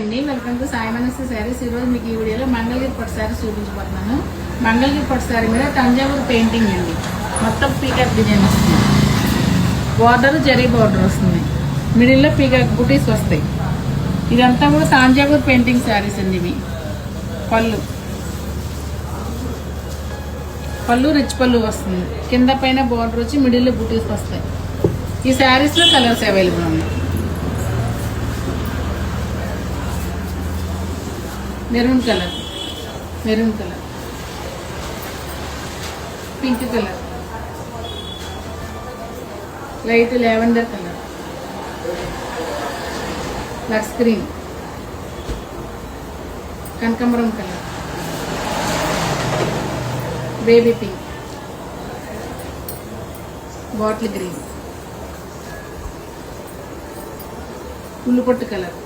Welcome to Sai మనస్సు శారీస్. ఈరోజు మీకు ఈ వీడియోలో మంగళగిరి పట్టు శారీస్ చూపించబోతున్నాను. మంగళగిరి పట్టు శారీ మీద తంజావూరు పెయింటింగ్ అండి. మొత్తం పీకాక్ డిజైన్ వస్తుంది. బార్డర్ జరీ బార్డర్ వస్తుంది. మిడిల్లో పీకాక్ బుటీస్ వస్తాయి. ఇదంతా కూడా తంజావూరు పెయింటింగ్ శారీస్ అండి. ఇవి పళ్ళు రిచ్ పళ్ళు వస్తుంది. కింద పైన బార్డర్ వచ్చి మిడిల్లో బుటీస్ వస్తాయి. ఈ శారీస్లో కలర్స్ అవైలబుల్ ఉన్నాయి. Maroon colour, pink colour, light lavender colour, లక్స్ గ్రీన్, కనకాంబరం colour, baby pink, bottle green, ఉల్లిపొట్టు కలర్,